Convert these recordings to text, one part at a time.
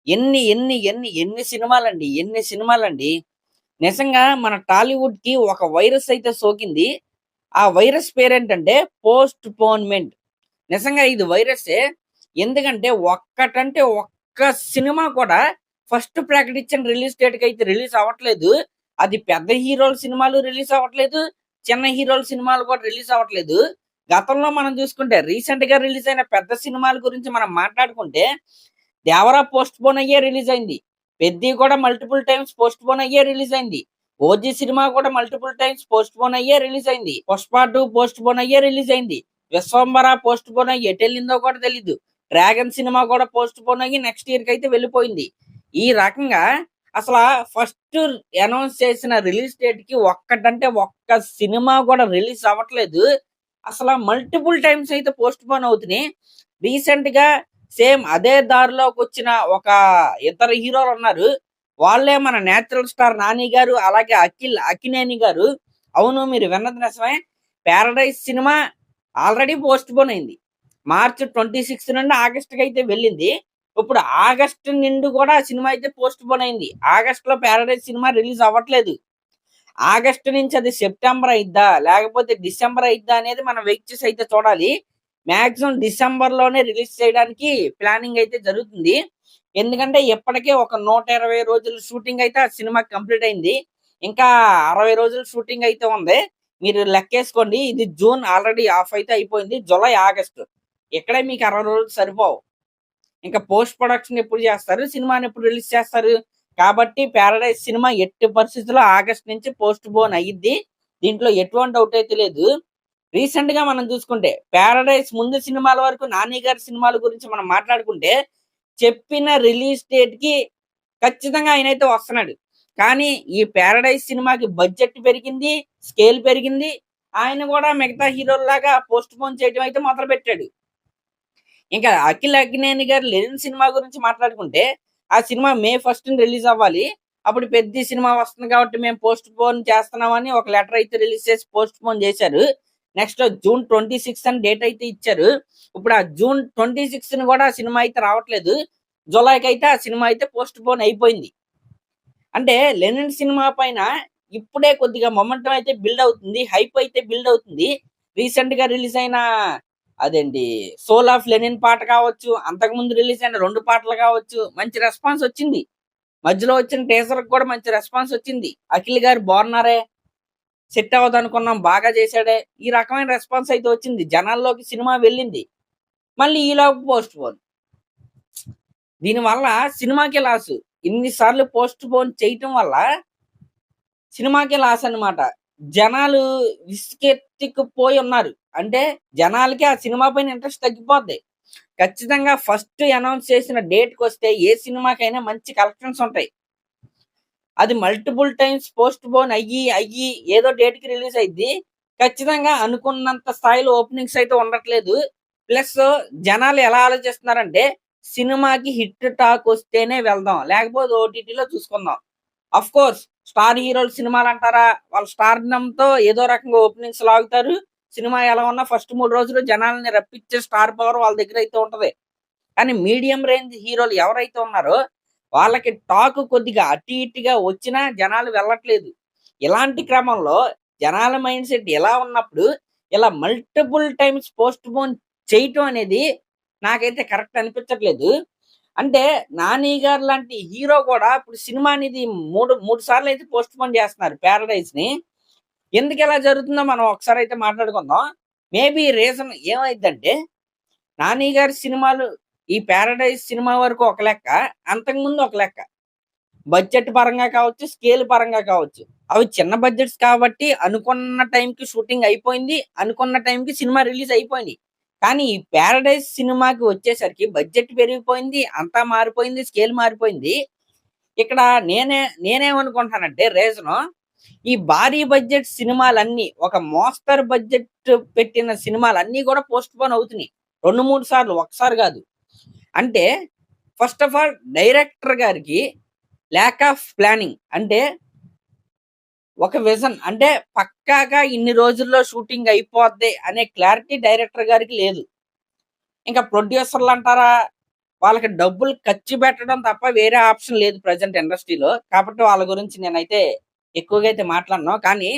ఎన్ని సినిమాలండి. ఎన్ని సినిమాలండి. నిజంగా మన టాలీవుడ్‌కి ఒక వైరస్ అయితే సోకింది. ఆ వైరస్ పేరేంటంటే పోస్ట్ పోన్‌మెంట్. నిజంగా ఇది వైరస్సే. ఎందుకంటే ఒక్కటంటే ఒక్క సినిమా కూడా ఫస్ట్ ప్రకటించిన రిలీజ్ డేట్‌కైతే రిలీజ్ అవ్వట్లేదు. అది పెద్ద హీరోల సినిమాలు రిలీజ్ అవ్వట్లేదు. చిన్న హీరోల సినిమాలు కూడా రిలీజ్ అవ్వట్లేదు. గతంలో మనం చూసుకుంటే రీసెంట్‌గా రిలీజ్ అయిన పెద్ద సినిమాల గురించి మనం మాట్లాడుకుంటే 'దేవరా' పోస్ట్‌పోన్ అయ్యే రిలీజ్ అయింది. 'పెద్ది' కూడా మల్టిపుల్ టైమ్స్ పోస్ట్‌పోన్ అయ్యే రిలీజ్ అయింది. 'ఓజీ' సినిమా కూడా మల్టిపుల్ టైమ్స్ పోస్ట్‌పోన్ అయ్యే రిలీజ్ అయింది. 'పుష్ప 2' పోస్ట్‌పోన్ అయ్యే రిలీజ్ అయింది. 'విశ్వంబర' పోస్ట్‌పోన్ అయ్యి ఎటెళ్ళిందో కూడా తెలీదు. 'డ్రాగన్' సినిమా కూడా పోస్ట్‌పోన్ అయ్యి నెక్స్ట్ ఇయర్‌కైతే వెళ్ళిపోయింది. ఈ రకంగా అసలా ఫస్ట్ అనౌన్స్ చేసిన రిలీజ్ డేట్‌కి ఒక్కటంటే ఒక్క సినిమా కూడా రిలీజ్ అవ్వట్లేదు. అసల మల్టిపుల్ టైమ్స్ అయితే పోస్ట్‌పోన్ అవుతున్నాయి. రీసెంట్‌గా సేమ్ అదే దారిలోకొచ్చిన ఒక ఇద్దరు హీరోలున్నారు. వాళ్ళే మన నేచురల్ స్టార్ 'నాని' గారు, అలాగే అక్కినేని గారు. అవును, మీరు విన్నది నిజమే. 'పారడైజ్' సినిమా ఆల్రెడీ పోస్ట్‌పోన్ అయింది. మార్చ్ 26 నుండి ఆగస్ట్‌కైతే వెళ్ళింది. ఇప్పుడు ఆగస్ట్ నుండి కూడా ఆ సినిమా అయితే పోస్ట్‌పోన్ అయింది. ఆగస్ట్‌లో 'పారడైజ్' సినిమా రిలీజ్ అవ్వట్లేదు. ఆగస్టు నుంచి అది సెప్టెంబర్ అయిద్దా? లేకపోతే డిసెంబర్ అయిద్దా? అనేది మనం వెయిట్ చేసి అయితే చూడాలి. మాక్సిమం డిసెంబర్‌లోనే రిలీజ్ చేయడానికి ప్లానింగ్ అయితే జరుగుతుంది. ఎందుకంటే ఇప్పటికే ఒక 120 రోజులు షూటింగ్ అయితే ఆ సినిమా కంప్లీట్ అయింది. ఇంకా 60 రోజులు షూటింగ్ అయితే ఉంది. మీరు లెక్కేసుకోండి. ఇది జూన్ ఆల్రెడీ హాఫ్ అయితే అయిపోయింది. జులై, ఆగస్టు ఇక్కడే మీకు 60 రోజులు సరిపోవు. ఇంకా పోస్ట్ ప్రొడక్షన్ ఎప్పుడు చేస్తారు? సినిమాని ఎప్పుడు రిలీజ్ చేస్తారు? కాబట్టి 'పారడైజ్' సినిమా ఎట్టి పరిస్థితుల్లో ఆగస్ట్ నుంచి పోస్ట్ పోన్ అయ్యిద్ది. దీంట్లో ఎటువంటి డౌట్ అయితే లేదు. రీసెంట్‌గా మనం చూసుకుంటే 'పారడైజ్' ముందు సినిమాల వరకు 'నాని' గారి సినిమాల గురించి మనం మాట్లాడుకుంటే చెప్పిన రిలీజ్ డేట్‌కి ఖచ్చితంగా ఆయనైతే వస్తున్నాడు. కానీ ఈ 'పారడైజ్' సినిమాకి బడ్జెట్ పెరిగింది, స్కేల్ పెరిగింది. ఆయన కూడా మిగతా హీరోల్లాగా పోస్ట్ పోన్ చేయడం అయితే మొదలుపెట్టాడు. ఇంకా అక్కినేని గారి 'లెనిన్' సినిమా గురించి మాట్లాడుకుంటే, ఆ సినిమా మే 1 రిలీజ్ అవ్వాలి. అప్పుడు 'పెద్ది' సినిమా వస్తుంది కాబట్టి మేము పోస్ట్ పోన్ చేస్తున్నామని ఒక లెటర్ అయితే రిలీజ్ చేసి పోస్ట్ పోన్ చేశారు. నెక్స్ట్ జూన్ 26 అని డేట్ అయితే ఇచ్చారు. ఇప్పుడు ఆ జూన్ 26ని కూడా ఆ సినిమా అయితే రావట్లేదు. జులైకైతే ఆ సినిమా అయితే పోస్ట్ పోన్ అయిపోయింది. అంటే 'లెనిన్' సినిమా పైన ఇప్పుడే కొద్దిగా మొమెంటం అయితే బిల్డ్ అవుతుంది. హైప్ అయితే బిల్డ్ అవుతుంది. రీసెంట్‌గా రిలీజ్ అయిన అదేంటి 'సోల్ ఆఫ్ లెనిన్' పాట కావచ్చు, అంతకుముందు రిలీజ్ అయిన 2 పాటలు కావచ్చు, మంచి రెస్పాన్స్ వచ్చింది. మధ్యలో వచ్చిన టీజర్‌కి కూడా మంచి రెస్పాన్స్ వచ్చింది. అఖిల్ గారు బాగున్నారే, సెట్ అవ్వదనుకున్నాం, బాగా చేశాడే, ఈ రకమైన రెస్పాన్స్ అయితే వచ్చింది. జనాల్లోకి సినిమా వెళ్ళింది. మళ్ళీ ఈలోపు పోస్ట్ పోన్. దీనివల్ల సినిమాకే లాసు. ఇన్ని సార్లు పోస్ట్ పోన్ చేయటం వల్ల సినిమాకే లాస్ అన్నమాట. జనాలు విసుగెత్తికుపోయి ఉన్నారు. అంటే జనాలకి ఆ సినిమా పైన ఇంట్రెస్ట్ తగ్గిపోద్ది. ఖచ్చితంగా ఫస్ట్ అనౌన్స్ చేసిన డేట్‌కొస్తే ఏ సినిమాకైనా మంచి కలెక్షన్స్ ఉంటాయి. అది మల్టిపుల్ టైమ్స్ పోస్ట్ పోన్ అయ్యి ఏదో డేట్‌కి రిలీజ్ అయిద్ది. ఖచ్చితంగా అనుకున్నంత స్థాయిలో ఓపెనింగ్స్ అయితే ఉండట్లేదు. ప్లస్ జనాలు ఎలా ఆలోచిస్తున్నారంటే సినిమాకి హిట్ టాక్ వస్తేనే వెళ్దాం. లేకపోతే ఓటీటీలో చూసుకుందాం. ఆఫ్‌కోర్స్ స్టార్ హీరోల సినిమాలంటారా, వాళ్ళ స్టార్‌డమ్‌తో ఏదో రకంగా ఓపెనింగ్స్ లాగుతారు. సినిమా ఎలా ఉన్నా ఫస్ట్ 3 రోజులు జనాల్ని రప్పించే స్టార్ పవర్ వాళ్ళ దగ్గరైతే ఉంటది. కానీ మీడియం రేంజ్ హీరోలు ఎవరైతే ఉన్నారో వాళ్ళకి టాక్ కొద్దిగా అటు ఇటుగా వచ్చినా జనాలు వెళ్ళట్లేదు. ఇలాంటి క్రమంలో జనాల మైండ్ సెట్ ఎలా ఉన్నప్పుడు ఇలా మల్టిపుల్ టైమ్స్ పోస్ట్‌పోన్ చేయటం అనేది నాకైతే కరెక్ట్ అనిపించట్లేదు. అంటే 'నాని' గారు లాంటి హీరో కూడా ఇప్పుడు సినిమా అనేది 3 సార్లయితే పోస్ట్‌పోన్ చేస్తున్నారు 'పారడైజ్‌ని'. ఎందుకిలా జరుగుతుందో మనం ఒకసారయితే మాట్లాడుకుందాం. మేబీ రీజన్ ఏమైద్దంటే 'నాని' గారి సినిమాలు ఈ 'పారడైజ్' సినిమా వరకు ఒక లెక్క, అంతకుముందు ఒక లెక్క. బడ్జెట్ పరంగా కావచ్చు, స్కేల్ పరంగా కావచ్చు. అవి చిన్న బడ్జెట్స్ కాబట్టి అనుకున్న టైంకి షూటింగ్ అయిపోయింది. అనుకున్న టైంకి సినిమా రిలీజ్ అయిపోయింది. కానీ ఈ 'పారడైజ్' సినిమాకి వచ్చేసరికి బడ్జెట్ పెరిగిపోయింది. అంతా మారిపోయింది. స్కేల్ మారిపోయింది. ఇక్కడ నేనేమనుకుంటానంటే రీజను ఈ భారీ బడ్జెట్ సినిమాలన్నీ ఒక మోస్తరు బడ్జెట్ పెట్టిన సినిమాలన్నీ కూడా పోస్ట్‌పోన్ అవుతున్నాయి. 2, 3 సార్లు ఒకసారి కాదు. అంటే ఫస్ట్ ఆఫ్ ఆల్ డైరెక్టర్ గారికి ల్యాక్ ఆఫ్ ప్లానింగ్. అంటే ఒక విజన్, అంటే పక్కాగా ఇన్ని రోజుల్లో షూటింగ్ అయిపోద్ది అనే క్లారిటీ డైరెక్టర్ గారికి లేదు. ఇంకా ప్రొడ్యూసర్‌లంటారా, వాళ్ళకి డబ్బులు ఖర్చు పెట్టడం తప్ప వేరే ఆప్షన్ లేదు ప్రజెంట్ ఇండస్ట్రీలో. కాబట్టి వాళ్ళ గురించి నేనైతే ఎక్కువగా అయితే మాట్లాడను. కానీ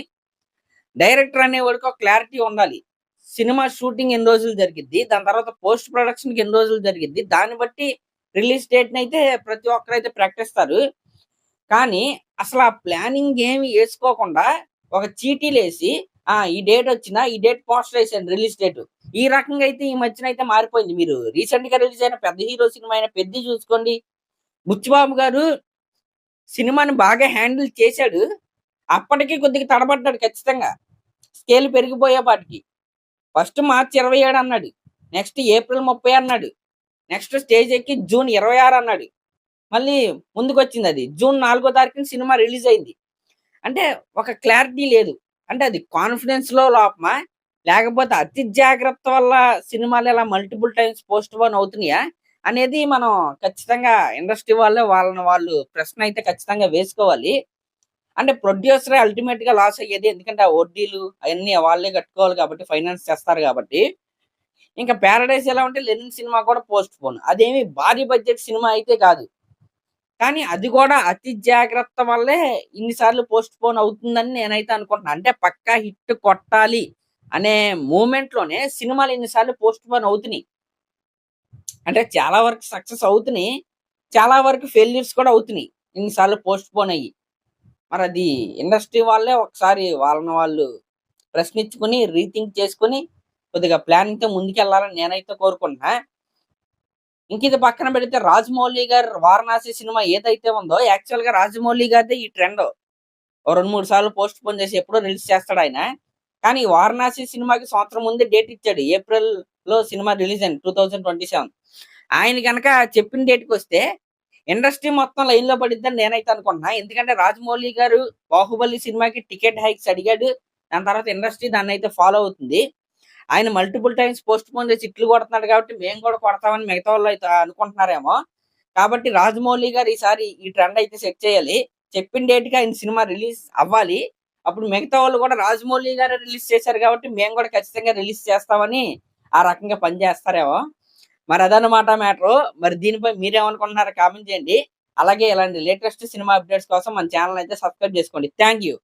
డైరెక్టర్ అనేవాడికి ఒక క్లారిటీ ఉండాలి. సినిమా షూటింగ్ ఎన్ని రోజులు జరిగిద్ది, దాని తర్వాత పోస్ట్ ప్రొడక్షన్‌కి ఎన్ని రోజులు జరిగిద్ది, దాన్ని బట్టి రిలీజ్ డేట్‌నయితే ప్రతి ఒక్కరైతే ప్రకటిస్తారు. కానీ అసలు ఆ ప్లానింగ్ ఏమి యేసుకోకుండా ఒక చీటీలేసి ఈ డేట్ వచ్చినా, ఈ డేట్ పోస్టర్ యేసాను రిలీజ్ డేట్. ఈ రకంగా అయితే ఈ మధ్యన అయితే మారిపోయింది. మీరు రీసెంట్‌గా రిలీజ్ అయిన పెద్ద హీరో సినిమా అయిన 'పెద్ది' చూసుకోండి. బుచ్చిబాబు గారు సినిమాని బాగా హ్యాండిల్ చేశాడు. అప్పటికి కొద్దిగా తడబడ్డాడు ఖచ్చితంగా. స్కేల్ పెరిగిపోయేపాటికి. ఫస్ట్ మార్చి 27 అన్నాడు. నెక్స్ట్ ఏప్రిల్ 30 అన్నాడు. నెక్స్ట్ స్టేజ్ ఎక్కి జూన్ 26 అన్నాడు. మళ్ళీ ముందుకొచ్చిందది. జూన్ 4 తారీఖున సినిమా రిలీజ్ అయింది. అంటే ఒక క్లారిటీ లేదు. అంటే అది కాన్ఫిడెన్స్‌లో లోపమా? లేకపోతే అతి జాగ్రత్త వల్ల సినిమాలు ఇలా మల్టిపుల్ టైమ్స్ పోస్ట్‌పోన్ అవుతున్నాయా? అనేది మనం ఖచ్చితంగా ఇండస్ట్రీ వాళ్ళే వాళ్ళని వాళ్ళు ప్రశ్న అయితే ఖచ్చితంగా వేసుకోవాలి. అంటే ప్రొడ్యూసరే అల్టిమేట్‌గా లాస్ అయ్యేది. ఎందుకంటే ఆ వడ్డీలు అయన్నీ వాళ్ళే కట్టుకోవాలి కాబట్టి, ఫైనాన్స్ చేస్తారు కాబట్టి. ఇంకా 'పారడైజ్' ఎలా ఉంటే 'లెనిన్' సినిమా కూడా పోస్ట్‌పోన్. అదేమి భారీ బడ్జెట్ సినిమా అయితే కాదు. కానీ అది కూడా అతి జాగ్రత్త వల్లే ఇన్ని సార్లు పోస్ట్‌పోన్ అవుతుందని నేనైతే అనుకుంటున్నా. అంటే పక్కా హిట్ కొట్టాలి అనే మూవ్‌మెంట్‌లోనే సినిమాలు ఇన్ని సార్లు పోస్ట్‌పోన్ అవుతున్నాయి. అంటే చాలా వరకు సక్సెస్ అవుతున్నాయి. చాలా వరకు ఫెయిల్యూర్స్ కూడా అవుతున్నాయి. ఇన్ని సార్లు పోస్ట్‌పోన్ అయ్యి. మరది ఇండస్ట్రీ వాళ్ళే ఒకసారి వాళ్ళని వాళ్ళు ప్రశ్నించుకొని, రీథింక్ చేసుకొని కొద్దిగా ప్లానింగ్‌తో ముందుకెళ్ళాలని నేనైతే కోరుకుంటున్నా. ఇంకిది పక్కన పెడితే 'రాజమౌళి' గారి 'వారణాసి' సినిమా ఏదైతే ఉందో యాక్చువల్‌గా 'రాజమౌళి' గారిదే ఈ ట్రెండ్. ఓ 2, 3 సార్లు పోస్ట్‌పోన్ చేసి ఎప్పుడో రిలీజ్ చేస్తాడాయన. కానీ 'వారణాసి' సినిమాకి సంవత్సరం ముందే డేట్ ఇచ్చాడు. ఏప్రిల్‌లో సినిమా రిలీజ్ అయింది 2027. ఆయన గనక చెప్పిన డేట్‌కొస్తే ఇండస్ట్రీ మొత్తం లైన్‌లో పడిద్దని నేనైతే అనుకుంటున్నా. ఎందుకంటే 'రాజమౌళి' గారు 'బాహుబలి' సినిమాకి టికెట్ హైక్స్ అడిగాడు. దాని తర్వాత ఇండస్ట్రీ దాన్నైతే ఫాలో అవుతుంది. ఆయన మల్టిపుల్ టైమ్స్ పోస్ట్‌పోన్ చేసి హిట్లు కొడుతున్నాడు కాబట్టి మేము కూడా కొడతామని మిగతా వాళ్ళైతే అనుకుంటున్నారేమో. కాబట్టి 'రాజమౌళి' గారు ఈసారి ఈ ట్రెండ్ అయితే సెట్ చేయాలి. చెప్పిన డేట్‌కి ఆయన సినిమా రిలీజ్ అవ్వాలి. అప్పుడు మిగతా వాళ్ళు కూడా 'రాజమౌళి' గారే రిలీజ్ చేశారు కాబట్టి మేము కూడా ఖచ్చితంగా రిలీజ్ చేస్తామని ఆ రకంగా పని చేస్తారేమో. మరి అదన్నమాట మ్యాటరు. మరి దీనిపై మీరేమనుకుంటున్నారో కామెంట్ చేయండి. అలాగే ఇలాంటి లేటెస్ట్ సినిమా అప్డేట్స్ కోసం మన ఛానెల్ అయితే సబ్స్క్రైబ్ చేసుకోండి. Thank you.